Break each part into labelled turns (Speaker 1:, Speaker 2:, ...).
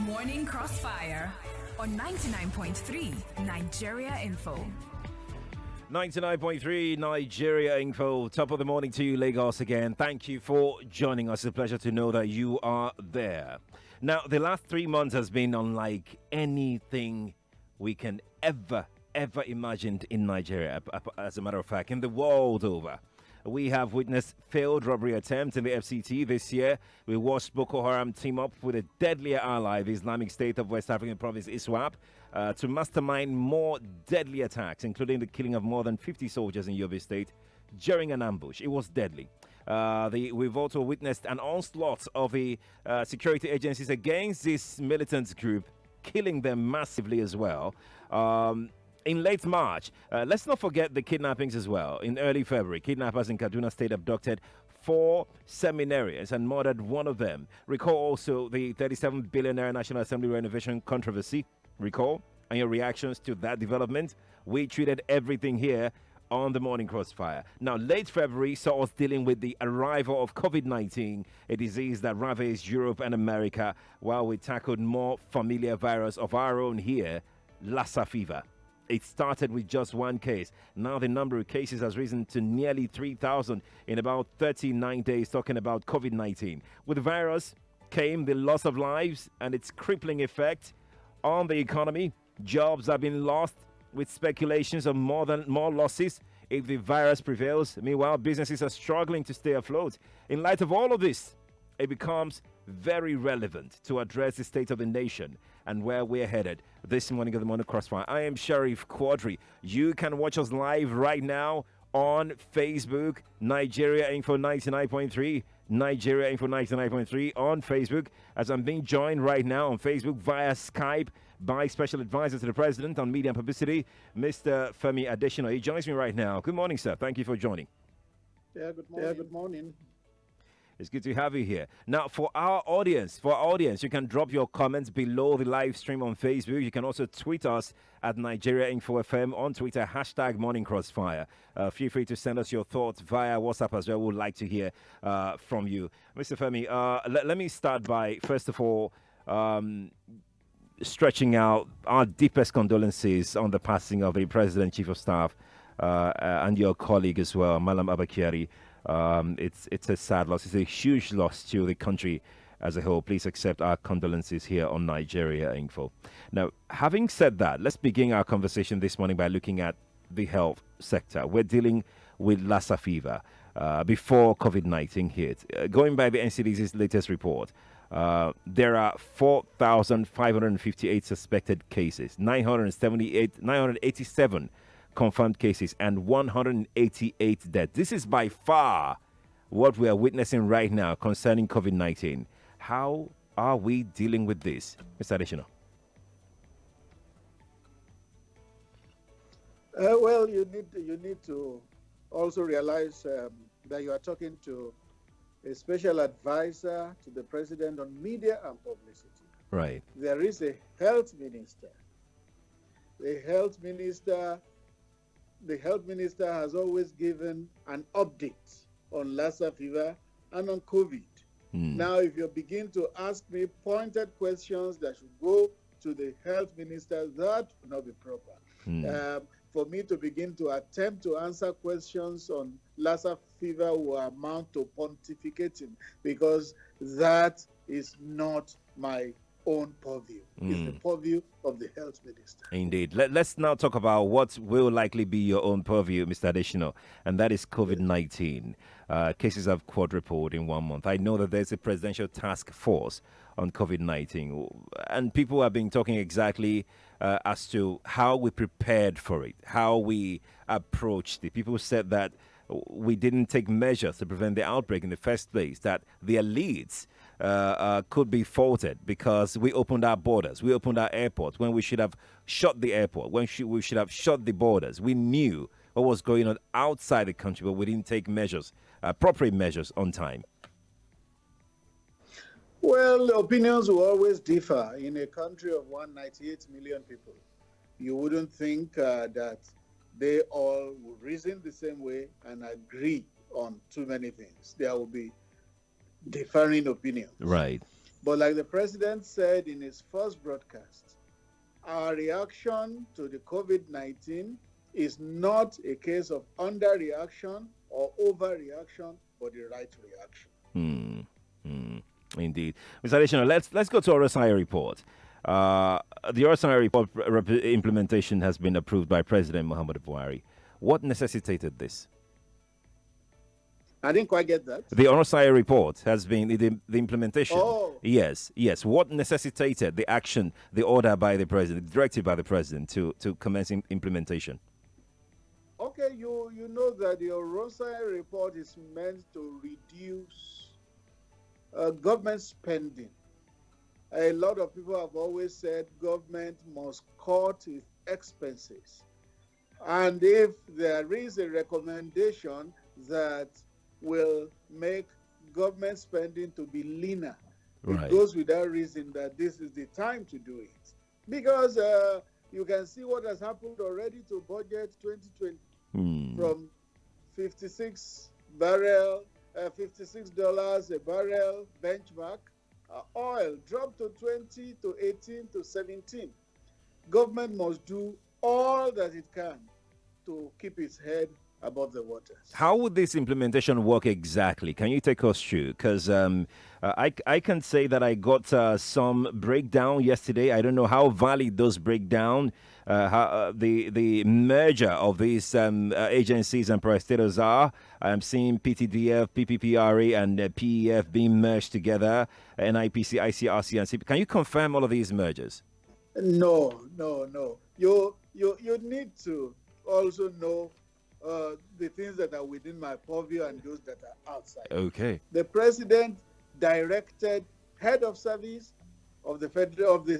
Speaker 1: Morning Crossfire on 99.3 Nigeria Info.
Speaker 2: 99.3 Nigeria Info. Top of the morning to you, Lagos, again. Thank you for joining us. It's a pleasure to know that you are there. Now, the last 3 months has been unlike anything we can ever imagined in Nigeria, as a matter of fact, in the world over. We have witnessed failed robbery attempts in the FCT this year. We watched Boko Haram team up with a deadlier ally, the Islamic State of West African province ISWAP, to mastermind more deadly attacks, including the killing of more than 50 soldiers in Yobe State during an ambush. It was deadly. We've also witnessed an onslaught of the security agencies against this militant group, killing them massively as well. In late March, let's not forget the kidnappings as well. In early February, kidnappers in Kaduna State abducted 4 seminarians and murdered one of them. Recall also the 37 billion naira National Assembly renovation controversy. Recall? And your reactions to that development? We treated everything here on the Morning Crossfire. Now, late February saw us dealing with the arrival of COVID-19, a disease that ravaged Europe and America, while we tackled more familiar virus of our own here, Lassa fever. It started with just one case. Now the number of cases has risen to nearly 3,000 in about 39 days, talking about COVID-19. With the virus came the loss of lives and its crippling effect on the economy. Jobs have been lost, with speculations of more losses if the virus prevails. Meanwhile, businesses are struggling to stay afloat. In light of all of this, it becomes very relevant to address the state of the nation and where we're headed this morning of the Morning Crossfire. I am Sheriff Quadry. You can watch us live right now on Facebook, Nigeria Info 99.3, Nigeria Info 99.3 on Facebook, as I'm being joined right now on Facebook via Skype by Special Advisor to the President on Media and Publicity, Mr. Femi Adeshina. He joins me right now. Good morning, sir. Thank you for joining.
Speaker 3: Yeah, good morning. Good morning.
Speaker 2: It's good to have you here. Now, for our audience, you can drop your comments below the live stream on Facebook. You can also tweet us at Nigeria Info FM on Twitter, hashtag Morning Crossfire. Feel free to send us your thoughts via WhatsApp as well. We'd like to hear from you. Mr. Femi, let me start by, first of all, stretching out our deepest condolences on the passing of the President, Chief of Staff, and your colleague as well, Malam Abakari. It's a sad loss. It's a huge loss to the country as a whole. Please accept our condolences here on Nigeria Info. Now, having said that, let's begin our conversation this morning by looking at the health sector. We're dealing with Lassa fever before COVID-19 hit. Going by the NCDC's latest report, there are 4,558 suspected cases, 987 confirmed cases, and 188 deaths. This is by far what we are witnessing right now concerning COVID-19. How are we dealing with this, Mr. Adeshina?
Speaker 3: Well, you need to also realize that you are talking to a special advisor to the president on media and publicity.
Speaker 2: Right.
Speaker 3: There is a health minister. The health minister has always given an update on Lassa fever and on COVID. Now, if you begin to ask me pointed questions that should go to the health minister, that would not be proper. For me to begin to attempt to answer questions on Lassa fever will amount to pontificating, because that is not my own purview. It's the purview of the health minister.
Speaker 2: Indeed. Let's now talk about what will likely be your own purview, Mr. Adeshina, and that is COVID-19. Cases have quadrupled in 1 month. I know that there's a presidential task force on COVID-19, and people have been talking exactly as to how we prepared for it, how we approached it. People said that we didn't take measures to prevent the outbreak in the first place, that the elites could be faulted because we opened our borders, we opened our airports when we should have shut the airport, when we should have shut the borders. We knew what was going on outside the country, but we didn't take measures, appropriate measures on time.
Speaker 3: Well, opinions will always differ. In a country of 198 million people, you wouldn't think that they all would reason the same way and agree on too many things. There will be differing opinions.
Speaker 2: Right.
Speaker 3: But like the president said in his first broadcast, our reaction to the COVID-19 is not a case of underreaction or overreaction, but the right reaction.
Speaker 2: Indeed. Mr. Adeshina, let's go to RSI report. The RSI report implementation has been approved by President Muhammadu Buhari. What necessitated this?
Speaker 3: I didn't quite get that.
Speaker 2: The RSI report has been the implementation.
Speaker 3: Oh.
Speaker 2: Yes. What necessitated the action, the order by the president, directed by the president to commence implementation?
Speaker 3: Okay, you know that the RSI report is meant to reduce government spending. A lot of people have always said government must cut its expenses. And if there is a recommendation that will make government spending to be leaner, it goes without reason that this is the time to do it. Because you can see what has happened already to budget 2020 from $56 a barrel benchmark. Oil dropped to 20 to 18 to 17. Government must do all that it can to keep its head above the waters.
Speaker 2: How would this implementation work exactly? Can you take us through? Because I can say that I got some breakdown yesterday. I don't know how valid those breakdown, the merger of these agencies and parastatals are. I'm seeing PTDF, PPPRA, and PEF being merged together, NIPC, ICRC, and CP. Can you confirm all of these mergers?
Speaker 3: No. You need to also know the things that are within my purview and those that are outside.
Speaker 2: Okay.
Speaker 3: The president directed head of service of the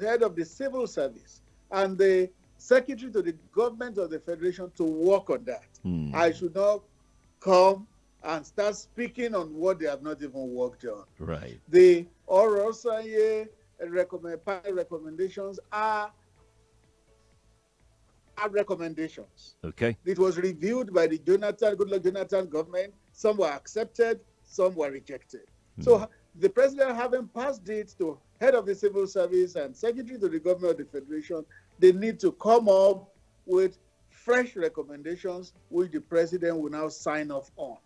Speaker 3: head of the civil service and the secretary to the government of the federation to work on that. I should not come and start speaking on what they have not even worked on.
Speaker 2: Right.
Speaker 3: The RSIA recommendations are recommendations.
Speaker 2: Okay.
Speaker 3: It was reviewed by the Goodluck Jonathan government. Some were accepted, some were rejected. So the president, having passed it to head of the civil service and secretary to the government of the federation, they need to come up with fresh recommendations, which the president will now sign off on.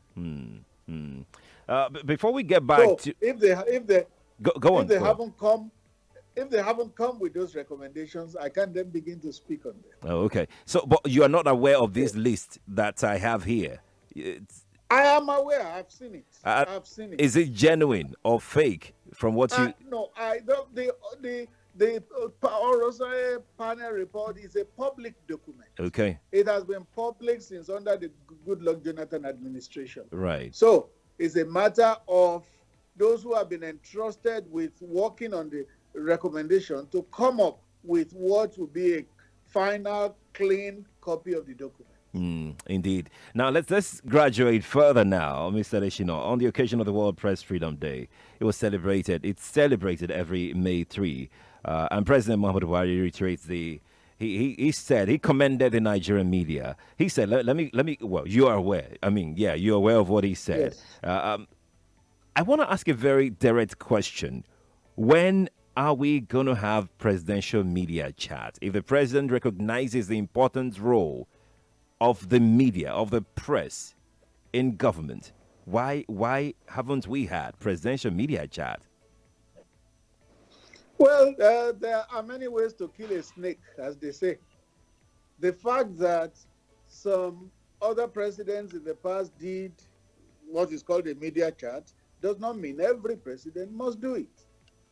Speaker 2: Before we get back to,
Speaker 3: if they haven't come with those recommendations, I can then begin to speak on them.
Speaker 2: Oh, okay. So, but you are not aware of this list that I have here.
Speaker 3: I am aware. I've seen it. I've seen it.
Speaker 2: Is it genuine or fake from what you?
Speaker 3: No, I don't. The RSI panel report is a public document.
Speaker 2: Okay.
Speaker 3: It has been public since under the Goodluck Jonathan administration.
Speaker 2: Right.
Speaker 3: So it's a matter of those who have been entrusted with working on the recommendation to come up with what will be a final, clean copy of the document.
Speaker 2: Indeed. Now let's graduate further now, Mr. Adeshina. On the occasion of the World Press Freedom Day, it was celebrated. It's celebrated every May 3, and President Muhammadu Buhari reiterates He said he commended the Nigerian media. He said, "Let me. Well, you are aware. I mean, yeah, you're aware of what he said." Yes. I want to ask a very direct question. When are we going to have presidential media chat? If the president recognizes the important role of the media, of the press in government, why haven't we had presidential media chat?
Speaker 3: Well, there are many ways to kill a snake, as they say. The fact that some other presidents in the past did what is called a media chat does not mean every president must do it.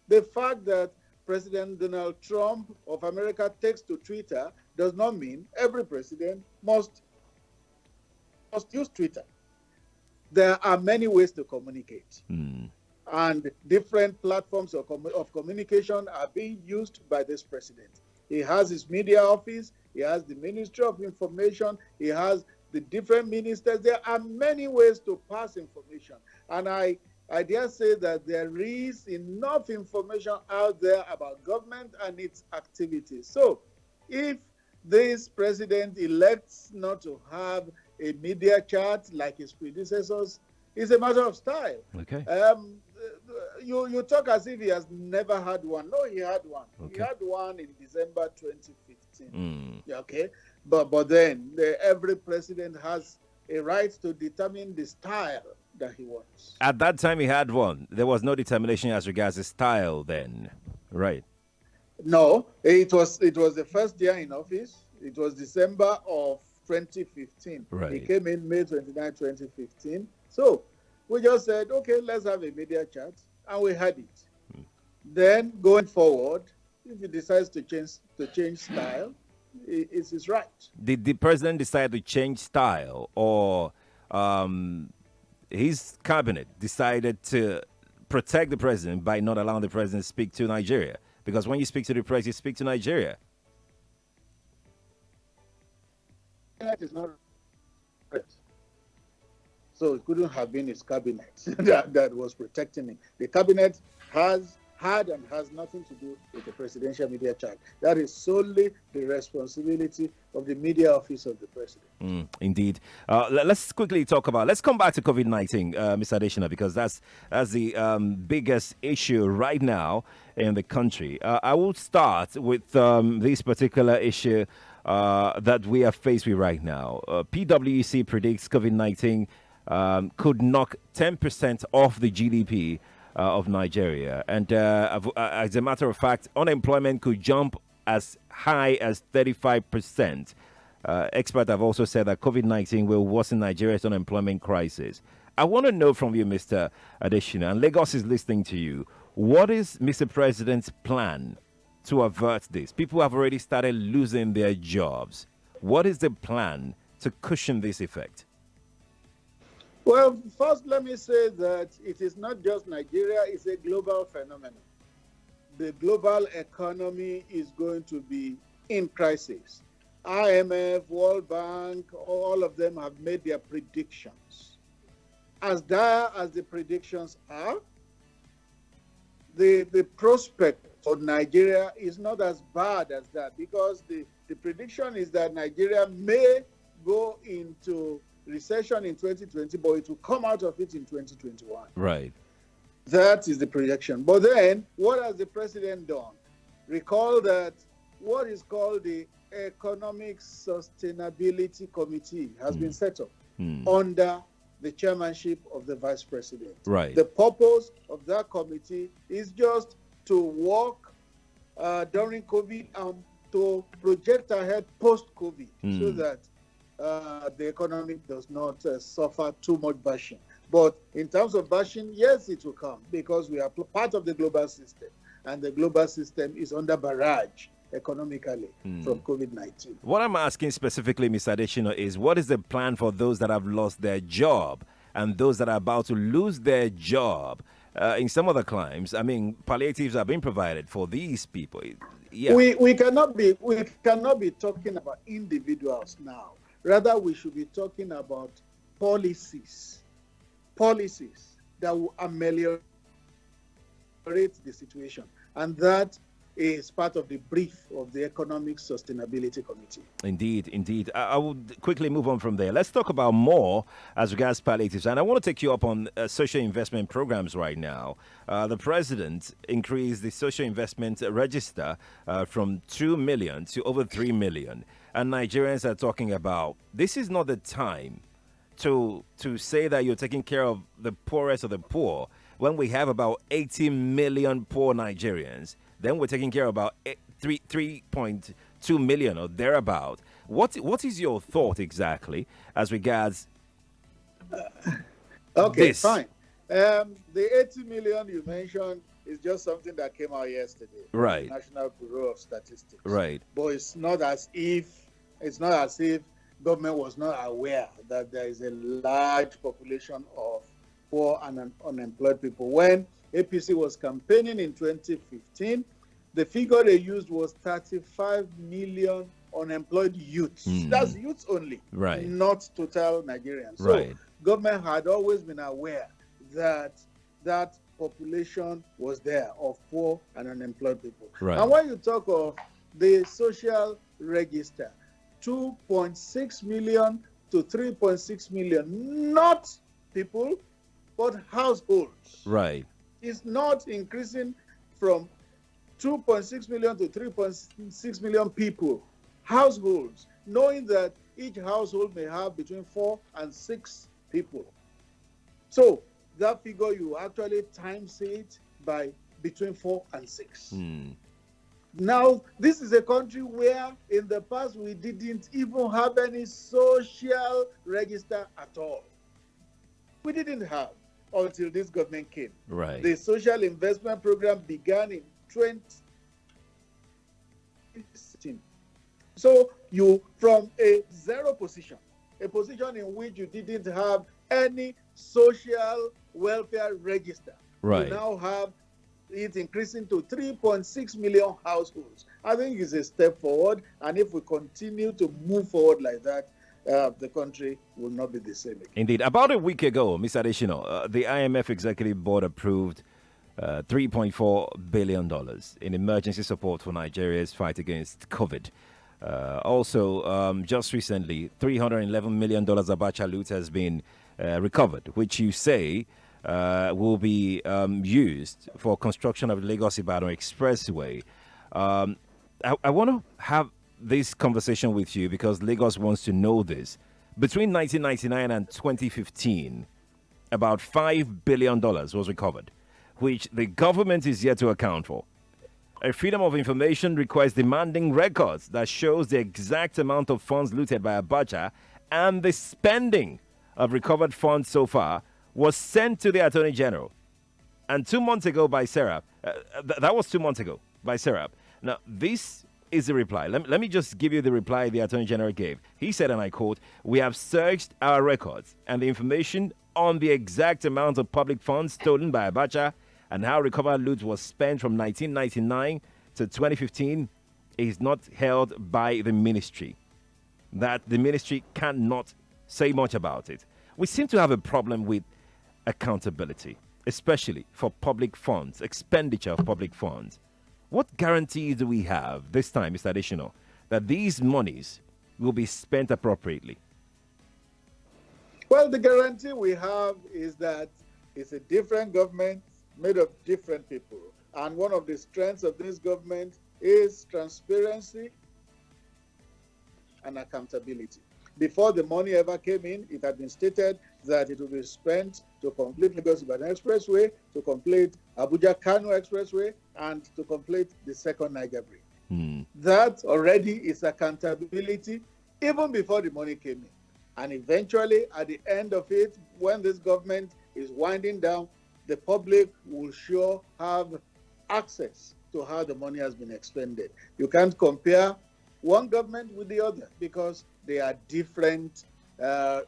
Speaker 3: The fact that President Donald Trump of America takes to Twitter does not mean every president must use Twitter. There are many ways to communicate. And different platforms of communication are being used by this president. He has his media office, he has the Ministry of Information, he has the different ministers. There are many ways to pass information. And I dare say that there is enough information out there about government and its activities. So if this president elects not to have a media chat like his predecessors, it's a matter of style.
Speaker 2: Okay.
Speaker 3: you talk as if he has never had one. No, he had one.
Speaker 2: Okay.
Speaker 3: He had one in December 2015.
Speaker 2: Mm.
Speaker 3: Okay, but then every president has a right to determine the style that he wants.
Speaker 2: At that time, he had one. There was no determination as regards his style then. Right.
Speaker 3: No, it was the first year in office. It was December of 2015.
Speaker 2: Right.
Speaker 3: He came in May 29, 2015. So we just said, okay, let's have a media chat, and we had it. Then going forward, if he decides to change style, it's his right.
Speaker 2: Did the president decide to change style, or his cabinet decided to protect the president by not allowing the president to speak to Nigeria? Because when you speak to the president, you speak to Nigeria.
Speaker 3: That is not right. So it couldn't have been his cabinet that was protecting him. The cabinet had and has nothing to do with the presidential media chat. That is solely the responsibility of the media office of the president.
Speaker 2: Indeed. Let's quickly talk about, let's come back to COVID-19, Mr. Adeshina, because that's the biggest issue right now in the country. I will start with this particular issue that we are faced with right now. PwC predicts COVID-19 could knock 10% off the GDP of Nigeria. And as a matter of fact, unemployment could jump as high as 35%. Experts have also said that COVID-19 will worsen Nigeria's unemployment crisis. I want to know from you, Mr. Adeshina, and Lagos is listening to you, what is Mr. President's plan to avert this? People have already started losing their jobs. What is the plan to cushion this effect?
Speaker 3: Well, first, let me say that it is not just Nigeria, it's a global phenomenon. The global economy is going to be in crisis. IMF, World Bank, all of them have made their predictions. As dire as the predictions are, the prospect for Nigeria is not as bad as that, because the prediction is that Nigeria may go into recession in 2020, but it will come out of it in 2021.
Speaker 2: Right.
Speaker 3: That is the projection. But then, what has the president done? Recall that what is called the Economic Sustainability Committee has been set up under the chairmanship of the vice president.
Speaker 2: Right.
Speaker 3: The purpose of that committee is just to work during COVID and to project ahead post-COVID so that the economy does not suffer too much bashing. But in terms of bashing, yes, it will come, because we are part of the global system, and the global system is under barrage economically from COVID-19.
Speaker 2: What I'm asking specifically, Mr. Adeshina, is what is the plan for those that have lost their job and those that are about to lose their job? In some other climes, I mean, palliatives are being provided for these people. Yeah.
Speaker 3: We cannot be talking about individuals now. Rather, we should be talking about policies that will ameliorate the situation. And that is part of the brief of the Economic Sustainability Committee.
Speaker 2: Indeed. I will quickly move on from there. Let's talk about more as regards palliatives. And I want to take you up on social investment programs right now. The president increased the social investment register from 2 million to over 3 million. And Nigerians are talking about, this is not the time to say that you're taking care of the poorest of the poor when we have about 80 million poor Nigerians. Then we're taking care of about 3.2 million or thereabout. What is your thought exactly as regards
Speaker 3: Okay,
Speaker 2: this?
Speaker 3: fine. The 80 million you mentioned is just something that came out yesterday.
Speaker 2: Right.
Speaker 3: From the National Bureau of Statistics.
Speaker 2: Right.
Speaker 3: But it's not as if government was not aware that there is a large population of poor and unemployed people. When APC was campaigning in 2015, the figure they used was 35 million unemployed youths. That's youths only,
Speaker 2: Right.
Speaker 3: not total Nigerians. So
Speaker 2: Right.
Speaker 3: government had always been aware that that population was there of poor and unemployed people.
Speaker 2: Right.
Speaker 3: And when you talk of the social register, 2.6 million to 3.6 million, not people, but households.
Speaker 2: Right.
Speaker 3: is not increasing from 2.6 million to 3.6 million people, households, knowing that each household may have between 4 and 6 people. So that figure, you actually times it by between 4 and 6. Now, this is a country where in the past we didn't even have any social register at all. We didn't have until this government came.
Speaker 2: Right.
Speaker 3: The social investment program began in 2016. So you, from a zero position, a position in which you didn't have any social welfare register,
Speaker 2: right,
Speaker 3: you now have it increasing to 3.6 million households. I think it's a step forward, and if we continue to move forward like that, the country will not be the same again.
Speaker 2: Indeed. About a week ago, Mr. Adeshina, the IMF Executive Board approved $3.4 billion in emergency support for Nigeria's fight against COVID. Also, just recently, $311 million Abacha loot has been recovered, which you say will be used for construction of the Lagos-Ibadan Expressway. I want to have this conversation with you because Lagos wants to know this. Between 1999 and 2015, about $5 billion was recovered, which the government is yet to account for. A Freedom of Information request demanding records that shows the exact amount of funds looted by Abacha and the spending of recovered funds so far was sent to the Attorney General. And 2 months ago by Serap, that was 2 months ago by Serap. Now, this is the reply. Let me just give you the reply the Attorney General gave. He said, and I quote, "We have searched our records and the information on the exact amount of public funds stolen by Abacha and how recovered loot was spent from 1999 to 2015 is not held by the ministry. That the ministry cannot say much about it." We seem to have a problem with accountability, especially for public funds, expenditure of public funds. What guarantee do we have this time, Mr. Adeshina, that these monies will be spent appropriately?
Speaker 3: Well, the guarantee we have is that it's a different government made of different people. And one of the strengths of this government is transparency and accountability. Before the money ever came in, it had been stated that it will be spent to complete Lagos-Ibadan Expressway, to complete Abuja-Kano Expressway, and to complete the second Niger Bridge. That already is accountability even before the money came in. And eventually, at the end of it, when this government is winding down, the public will sure have access to how the money has been expended. You can't compare one government with the other because they are different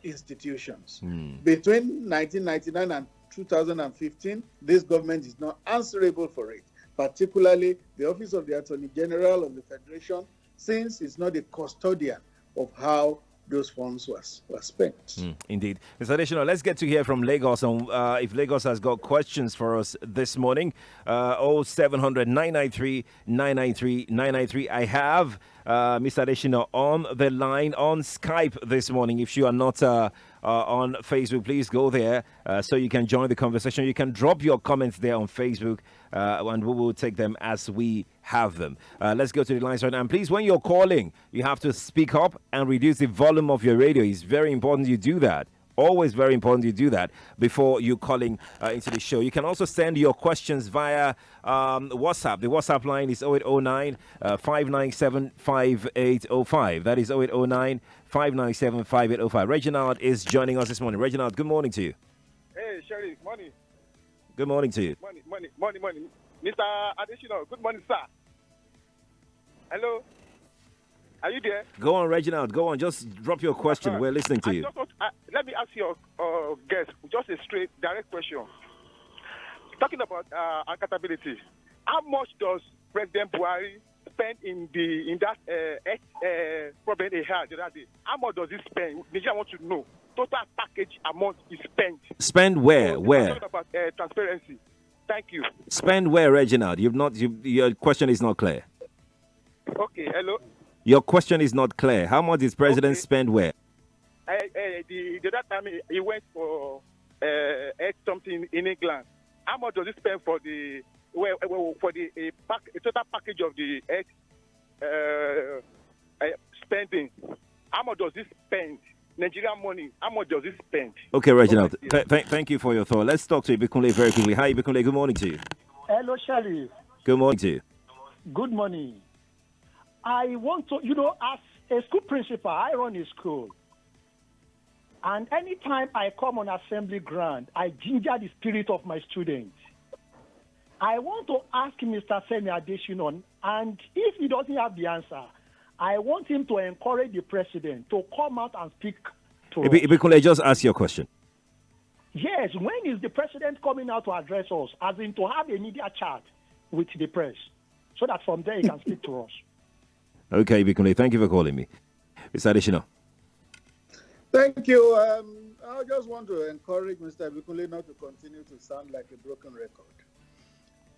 Speaker 3: institutions. Between 1999 and 2015, this government is not answerable for it, particularly the Office of the Attorney General of the Federation, since it's not the custodian of how those funds were spent.
Speaker 2: Indeed. Mr. Adeshina, let's get to hear from Lagos on if Lagos has got questions for us this morning. 0700 993 993 993. I have Mr. Adeshina on the line on Skype this morning. If you are not on Facebook, please go there so you can join the conversation. You can drop your comments there on Facebook and we will take them as we have them. Let's go to the lines right now. And please, when you're calling, you have to speak up and reduce the volume of your radio. It's very important you do that. Always very important you do that before you calling into the show. You can also send your questions via WhatsApp. The WhatsApp line is 0809 597 5805. That is 0809 597 5805. Reginald is joining us this morning. Reginald, good morning to you.
Speaker 4: Hey, Sheriff, morning.
Speaker 2: Good morning to you.
Speaker 4: Morning. Mr. Adeshina, good morning, sir. Hello? Are you there?
Speaker 2: Go on, Reginald. Go on. Just drop your question. We're listening to you.
Speaker 4: Let me ask your guest just a straight, direct question. Talking about accountability, how much does President Buhari spend in that problem he had the other day? How much does he spend? Nigeria want to know. Total package amount is spent.
Speaker 2: Spend where? Where?
Speaker 4: Talking about transparency. Thank you.
Speaker 2: Spend where, Reginald? Your question is not clear.
Speaker 4: Okay, hello.
Speaker 2: Your question is not clear. How much is President spend where?
Speaker 4: The other time he went for something in England. how much does it spend for the a total package of the spending? How much does it spend? Nigerian money, how much does it spend?
Speaker 2: Okay, Reginald, thank you for your thought. Let's talk to Ibikunle very quickly. Hi, Ibikunle, good morning to you.
Speaker 5: Hello, Sheriff.
Speaker 2: Good morning to you.
Speaker 5: Good morning. I want to, as a school principal, I run a school. And anytime I come on assembly ground, I ginger the spirit of my students. I want to ask Mr. Femi Adeshina, and if he doesn't have the answer, I want him to encourage the president to come out and speak to us.
Speaker 2: Ibikunle, just ask your question.
Speaker 5: Yes, when is the president coming out to address us, as in to have a media chat with the press, so that from there he can speak to us?
Speaker 2: Okay, Ibikunle, thank you for calling me. Mr. Adeshina.
Speaker 3: Thank you. I just want to encourage Mr. Ibikunle not to continue to sound like a broken record.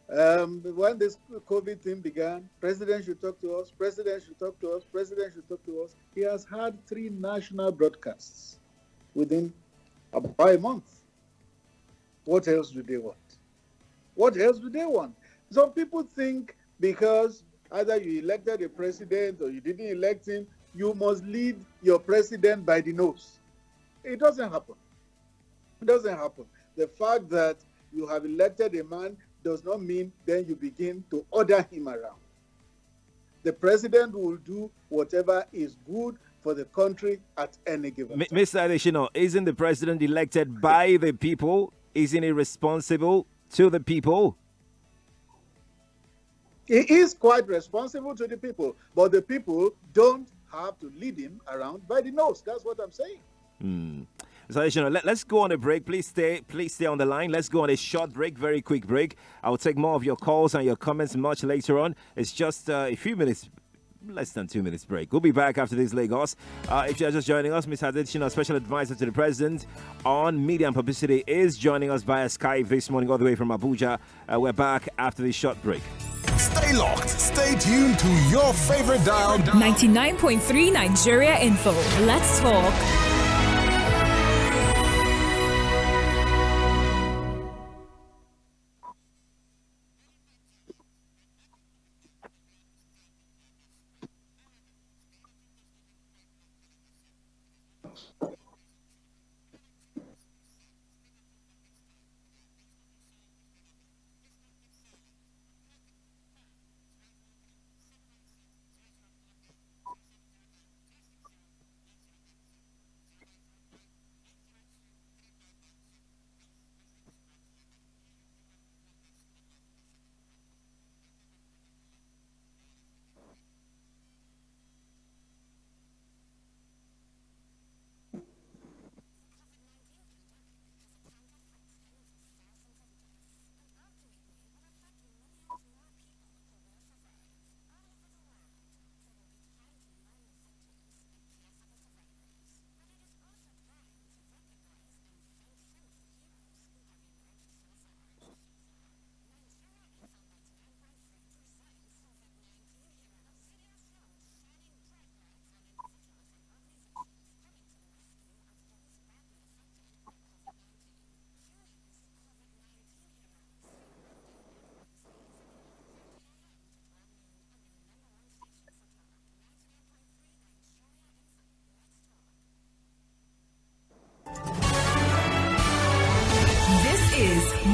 Speaker 3: When this COVID thing began, President should talk to us, President should talk to us, President should talk to us. He has had 3 national broadcasts within about a month. What else do they want? What else do they want? Some people think because either you elected a president or you didn't elect him, you must lead your president by the nose. It doesn't happen. It doesn't happen. The fact that you have elected a man does not mean then you begin to order him around. The president will do whatever is good for the country at any given time.
Speaker 2: Mr. Adeshina, isn't the president elected by the people? Isn't he responsible to the people?
Speaker 3: He is quite responsible to the people, but the people don't have to lead him around by the nose. That's what I'm saying.
Speaker 2: So, let's go on a break. Please stay on the line. Let's go on a short break, very quick break. I'll take more of your calls and your comments much later on. It's just a few minutes, less than 2 minutes break. We'll be back after this, Lagos. If you're just joining us, Mr. Adeshina, special advisor to the president on media and publicity, is joining us via Skype this morning all the way from Abuja. We're back after this short break.
Speaker 6: Stay locked. Stay tuned to your favorite dial.
Speaker 1: 99.3 Nigeria Info. Let's talk.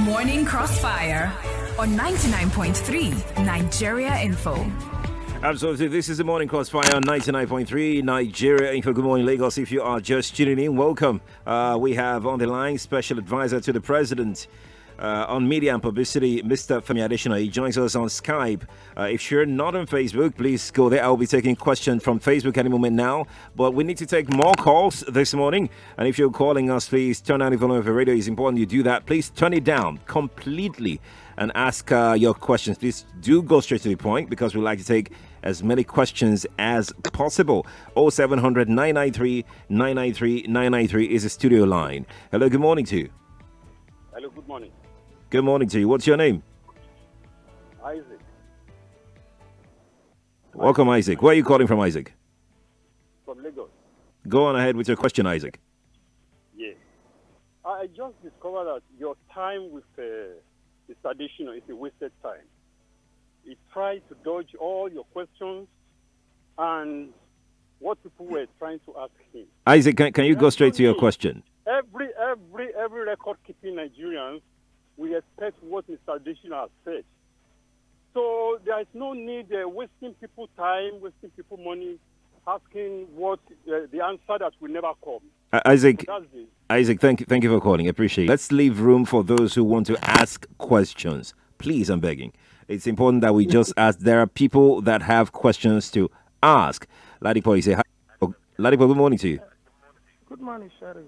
Speaker 1: Morning Crossfire on 99.3 Nigeria Info.
Speaker 2: Absolutely. This is the Morning Crossfire on 99.3 Nigeria Info. Good morning, Lagos. If you are just tuning in, welcome. We have on the line special advisor to the president on media and publicity, Mr. Femi Adeshina. He joins us on Skype. If you're not on Facebook, please go there. I'll be taking questions from Facebook any moment now. But we need to take more calls this morning. And if you're calling us, please turn down the volume of the radio. It's important you do that. Please turn it down completely and ask your questions. Please do go straight to the point because we like to take as many questions as possible. 0700 993 993 993 is the studio line. Hello, good morning to you.
Speaker 7: Hello, good morning.
Speaker 2: Good morning to you. What's your name?
Speaker 7: Isaac.
Speaker 2: Welcome, Isaac. Where are you calling from, Isaac?
Speaker 7: From Lagos.
Speaker 2: Go on ahead with your question, Isaac.
Speaker 7: Yeah. I just discovered that your time with Mr. Adeshina is a wasted time. He tried to dodge all your questions and what people were trying to ask him.
Speaker 2: Isaac, can you go straight to your question?
Speaker 7: Every record-keeping Nigerians, we expect what Mr. Adeshina has said. So there is no need wasting people time, wasting people money, asking what the answer that will never come.
Speaker 2: Isaac,
Speaker 7: So
Speaker 2: Isaac, thank you for calling. Appreciate it. Let's leave room for those who want to ask questions. Please, I'm begging. It's important that we just ask. There are people that have questions to ask. Ladipo, you say hi. Ladipo, good morning to you.
Speaker 8: Good morning, Sheriff.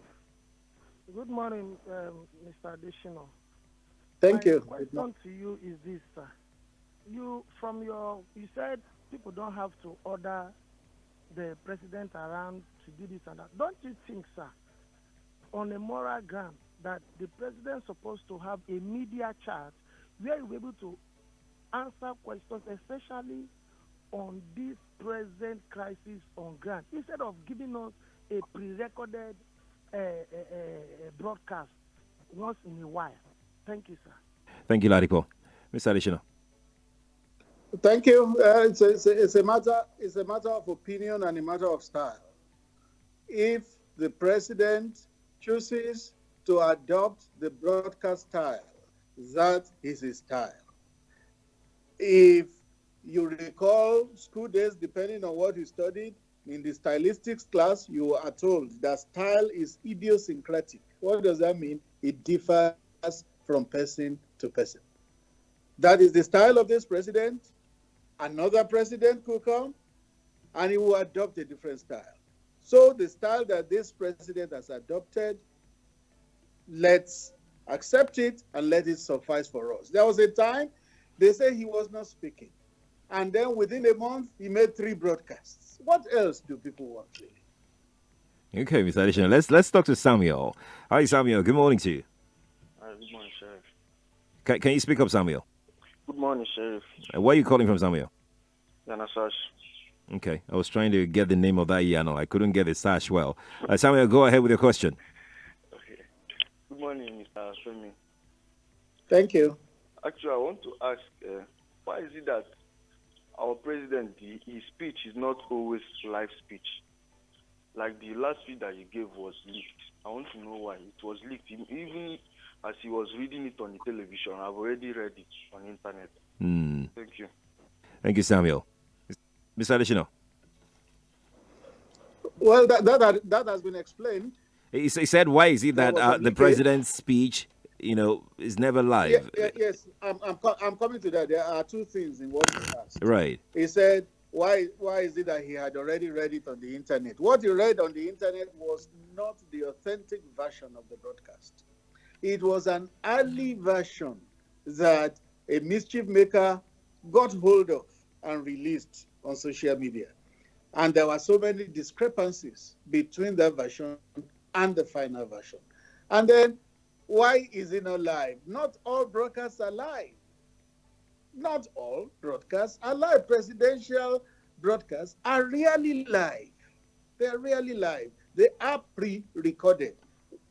Speaker 8: Good morning, Mr. Adeshina.
Speaker 3: Thank you.
Speaker 8: My question to you is this, sir. You said people don't have to order the president around to do this and that. Don't you think, sir, on a moral ground, that the president is supposed to have a media chat where you'll be able to answer questions, especially on this present crisis on ground, instead of giving us a pre-recorded broadcast once in a while? Thank you, sir.
Speaker 2: Thank you, Ladipo. Mr. Adeshina.
Speaker 3: Thank you. It's a matter of opinion and a matter of style. If the president chooses to adopt the broadcast style, that is his style. If you recall school days, depending on what you studied, in the stylistics class, you are told that style is idiosyncratic. What does that mean? It differs from person to person. That is the style of this president. Another president could come and he will adopt a different style. So the style that this president has adopted, let's accept it and let it suffice for us. There was a time they say he was not speaking. And then within a month, he made 3 broadcasts. What else do people want, really?
Speaker 2: Okay, Mr. Adeshina. Let's talk to Samuel. Hi, Samuel. Good morning to you.
Speaker 9: Good morning, Sheriff.
Speaker 2: Can you speak up, Samuel?
Speaker 9: Good morning, Sheriff.
Speaker 2: Where are you calling from, Samuel?
Speaker 9: Yanasash.
Speaker 2: Okay, I was trying to get the name of that Yano. I couldn't get the sash well. Samuel, go ahead with your question.
Speaker 9: Okay. Good morning, Mr. Femi.
Speaker 3: Thank you.
Speaker 9: Actually, I want to ask, why is it that our president, his speech is not always live speech? Like the last speech that he gave was leaked. I want to know why. It was leaked. Even as he was reading it on the television, I've already read it on the internet. Thank you.
Speaker 2: Thank you, Samuel. Mr. Adeshina.
Speaker 3: Well, that has been explained.
Speaker 2: He said, why is it that the president's speech, is never live?
Speaker 3: Yes, I'm coming to that. There are 2 things in what he asked.
Speaker 2: Right.
Speaker 3: He said, why is it that he had already read it on the internet? What he read on the internet was not the authentic version of the broadcast. It was an early version that a mischief maker got hold of and released on social media. And there were so many discrepancies between that version and the final version. And then, why is it not live? Not all broadcasts are live. Not all broadcasts are live. Presidential broadcasts are really live. They are really live. They are pre-recorded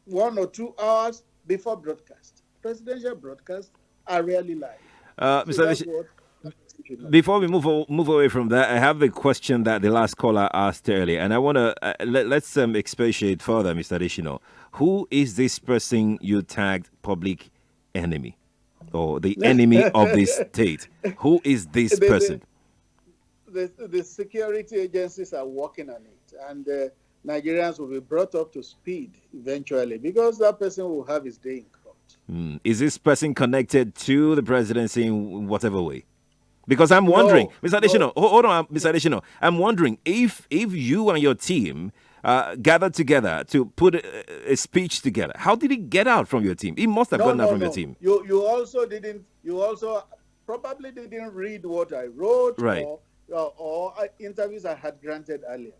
Speaker 3: 1 or 2 hours before broadcast. Presidential broadcasts are really live.
Speaker 2: Mr. Adeshina, before we move away from that, I have a question that the last caller asked earlier, and I want to let's expatiate further, Mr. Adeshina. Who is this person you tagged public enemy, or the enemy of the state? Who is this person?
Speaker 3: The security agencies are working on it, and Nigerians will be brought up to speed eventually, because that person will have his day in court.
Speaker 2: Is this person connected to the presidency in whatever way? Because I'm wondering, Mr. Adeshina, hold on, Mr. Adeshina. I'm wondering if you and your team gathered together to put a speech together. How did it get out from your team? It must have gotten out from your team.
Speaker 3: You also didn't. You also probably didn't read what I wrote,
Speaker 2: right?
Speaker 3: Or interviews I had granted earlier.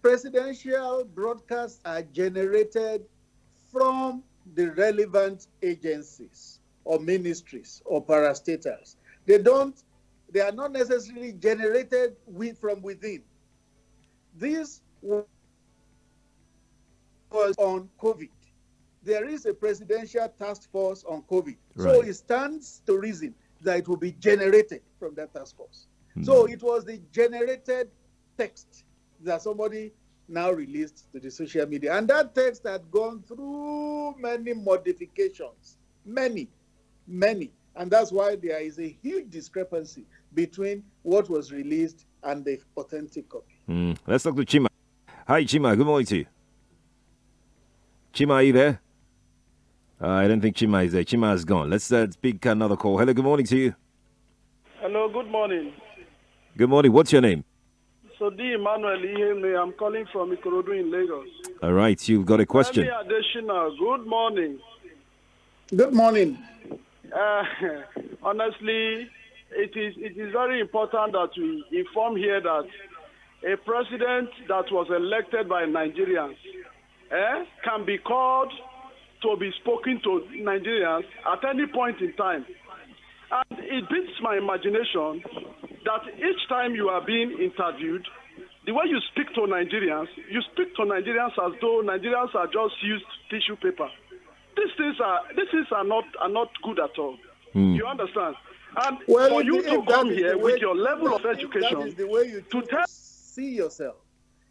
Speaker 3: Presidential broadcasts are generated from the relevant agencies or ministries or parastatals. They are not necessarily generated from within. This was on COVID. there is a presidential task force on COVID. So
Speaker 2: Right.
Speaker 3: it stands to reason that it will be generated from that task force. So it was the generated text that somebody now released to the social media. And that text had gone through many modifications, many. And that's why there is a huge discrepancy between what was released and the authentic copy.
Speaker 2: Let's talk to Chima. Hi, Chima. Good morning to you. Chima, are you there? I don't think Chima is there. Chima is gone. Let's speak another call. Hello, good morning to you.
Speaker 7: Hello, good morning.
Speaker 2: Good morning. What's your name?
Speaker 7: So, D. Emmanuel Iheme, I'm calling from Ikorodu in Lagos.
Speaker 2: All right, you've got a question.
Speaker 7: Femi Adeshina, good morning.
Speaker 3: Good morning.
Speaker 7: Honestly, it is very important that we inform here that a president that was elected by Nigerians can be called to be spoken to Nigerians at any point in time. And it beats my imagination that each time you are being interviewed, the way you speak to Nigerians as though Nigerians are just used tissue paper. These things are not good at all. You understand? And for you to come here with your level of education,
Speaker 3: that is the way you
Speaker 7: to
Speaker 3: choose
Speaker 7: tell
Speaker 3: to see yourself.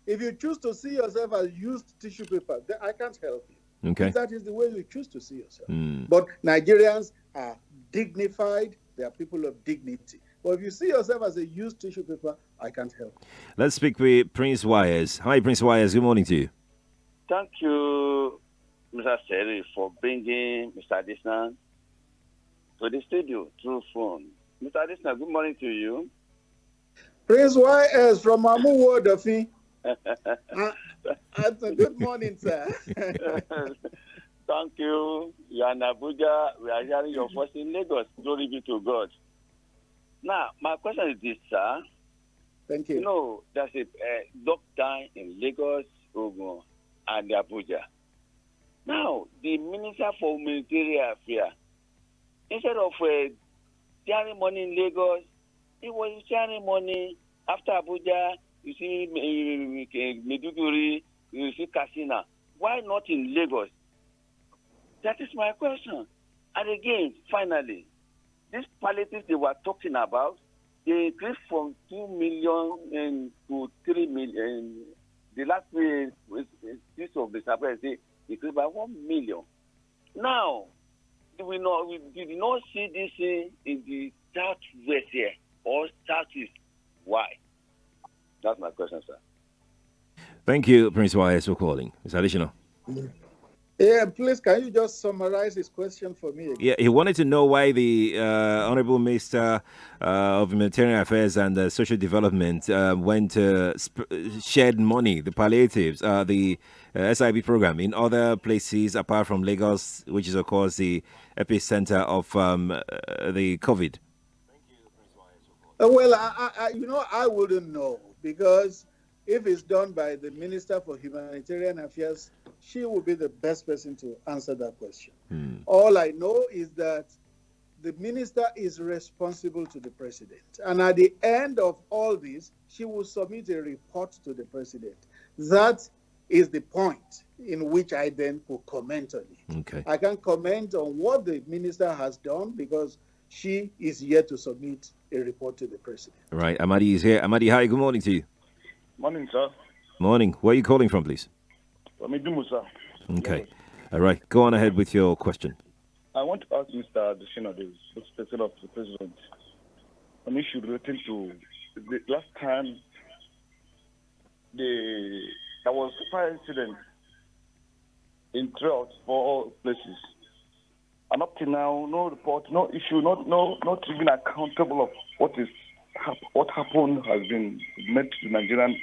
Speaker 3: If you choose to see yourself as used tissue paper, then I can't help you.
Speaker 2: Okay.
Speaker 3: If that is the way you choose to see yourself. But Nigerians are dignified. They are people of dignity. But if you see yourself as a used tissue paper, I can't help.
Speaker 2: Let's speak with Prince Wires. Hi, Prince Wires. Good morning to you.
Speaker 10: Thank you, Mr. Sheriff, for bringing Mr. Adesina to the studio through phone. Mr. Adesina, good morning to you.
Speaker 3: Prince YS from Amu Wodofi. Good morning, sir.
Speaker 10: Thank you. You are in Abuja. We are hearing your voice in Lagos. Glory be to God. Now, my question is this, sir.
Speaker 3: Thank you.
Speaker 10: You know, there's a lockdown in Lagos, Ogun, and Abuja. Now, the Minister for Humanitarian Affairs, instead of sharing money in Lagos, he was sharing money after Abuja. You see Meduguri, you see Kasina. Why not in Lagos? That is my question. And again, finally, this palliative they were talking about, they increased from 2 million to 3 million. The last piece of the surprise, they increased by 1 million. Now, we did not see this in the southwest here or southeast. Why? That's my question, sir.
Speaker 2: Thank you, Prince Wires, for calling. It's additional.
Speaker 3: Yeah, please, can you just summarize his question for me again?
Speaker 2: Yeah, he wanted to know why the Honorable Minister of Humanitarian Affairs and Social Development went to shared money, the palliatives, the SIB program in other places apart from Lagos, which is, of course, the epicenter of the COVID.
Speaker 3: Well, I wouldn't know, because if it's done by the Minister for Humanitarian Affairs, she will be the best person to answer that question. All I know is that the minister is responsible to the president. And at the end of all this, she will submit a report to the president. That is the point in which I then could comment on it.
Speaker 2: Okay.
Speaker 3: I can't comment on what the minister has done because she is yet to submit a report to the president.
Speaker 2: Right, Amadi is here. Amadi, hi, good morning to you.
Speaker 7: Morning, sir.
Speaker 2: Morning. Where are you calling from, please?
Speaker 7: From Idumusa.
Speaker 2: Okay. All right, go on ahead with your question.
Speaker 7: I want to ask Mr. Adeshina, the spokesperson of the president, an issue relating to the last time there was a fire incident in 3 or 4 places. And up to now, no report, no issue, not even accountable of what happened has been made to Nigerian.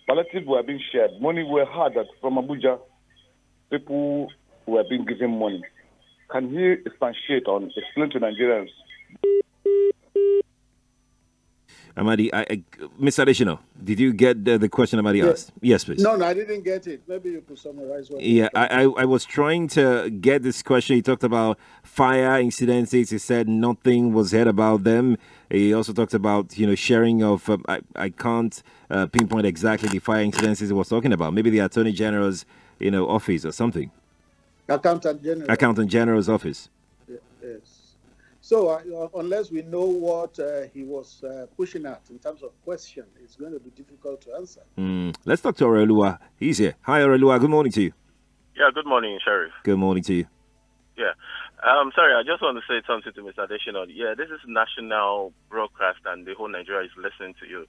Speaker 7: Palliatives were being shared. Money were had from Abuja. People were being given money. Can he expatiate on, explain to Nigerians?
Speaker 2: Amadi, Mr. Adeshina, did you get the question Amadi asked? Yes, please.
Speaker 3: No, I didn't get it. Maybe you could summarize what.
Speaker 2: Yeah, I was trying to get this question. He talked about fire incidences. He said nothing was heard about them. He also talked about, sharing of, I can't pinpoint exactly the fire incidences he was talking about. Maybe the Attorney General's, office or something.
Speaker 3: Accountant General.
Speaker 2: Accountant General's office.
Speaker 3: Yes. So unless we know what he was pushing at in terms of question, it's going to be difficult to answer.
Speaker 2: Let's talk to Orelua. He's here. Hi, Orelua. Good morning to you.
Speaker 11: Yeah, good morning, Sheriff.
Speaker 2: Good morning to you.
Speaker 11: Yeah. Sorry, I just want to say something to Mr. Adeshina. Yeah, this is national broadcast and the whole Nigeria is listening to you.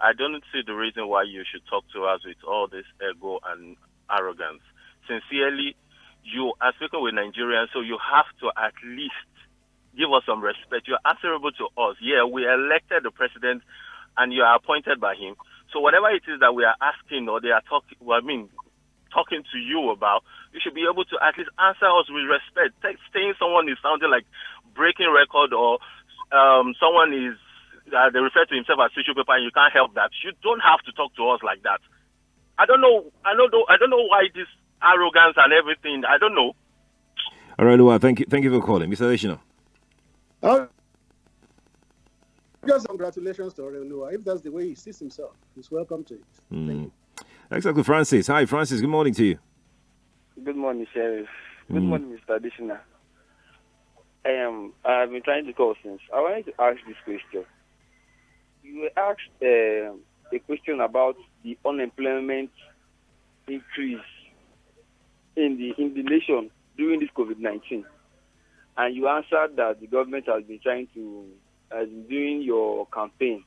Speaker 11: I don't see the reason why you should talk to us with all this ego and arrogance. Sincerely, you are speaking with Nigerians, so you have to at least give us some respect. You're answerable to us. Yeah, we elected the president and you are appointed by him. So whatever it is that we are asking or they are talking to you about, you should be able to at least answer us with respect. Saying someone is sounding like breaking record or someone is, they refer to himself as tissue paper and you can't help that. You don't have to talk to us like that. I don't know why this arrogance and everything. I don't know.
Speaker 2: All right, Lua, thank you for calling. Mr. Adeshina.
Speaker 3: Just congratulations to Orelua. If that's the way he sees himself, he's welcome to it. Thank you.
Speaker 2: Exactly, Francis. Hi, Francis. Good morning to you.
Speaker 12: Good morning, Sheriff. Good morning, Mr. Adesina. I've been trying to call since. I wanted to ask this question. You were asked a question about the unemployment increase in the nation during this COVID-19, and you answered that the government has been doing your campaign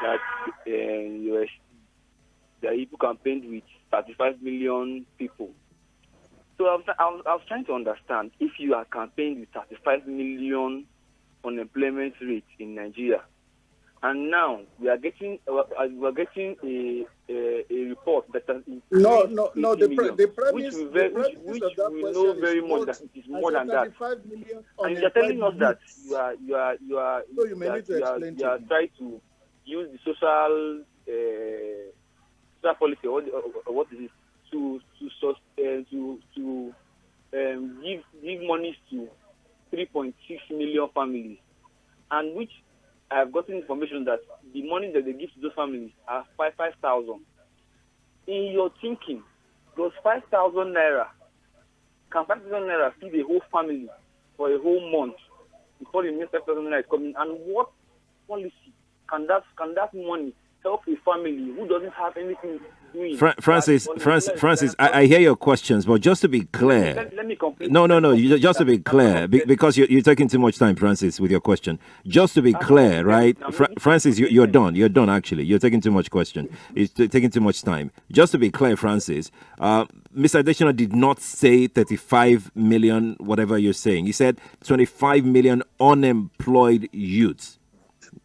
Speaker 12: that the people campaigned with 35 million people. So I was trying to understand, if you are campaigning with 35 million unemployment rate in Nigeria, and now we are getting a report that has
Speaker 3: the premise
Speaker 12: which we know very much that it is more than that. And you are telling us that you are trying to use the social policy or what is it to give money to 3.6 million families, and which I have gotten information that the money that they give to those families are 5,000. In your thinking, those 5,000 naira, can 5,000 naira feed a whole family for a whole month before the next 5,000 naira is coming? And what policy can that money help a family who doesn't have anything doing?
Speaker 2: Francis, I hear your questions, but just to be clear.
Speaker 12: Let me complete.
Speaker 2: No. Just to be clear, because you're taking too much time, Francis, with your question. Just to be clear, right? Francis, you're done. You're done, actually. You're taking too much question. It's taking too much time. Just to be clear, Francis, Mr. Adeshina did not say 35 million, whatever you're saying. He said 25 million unemployed youths.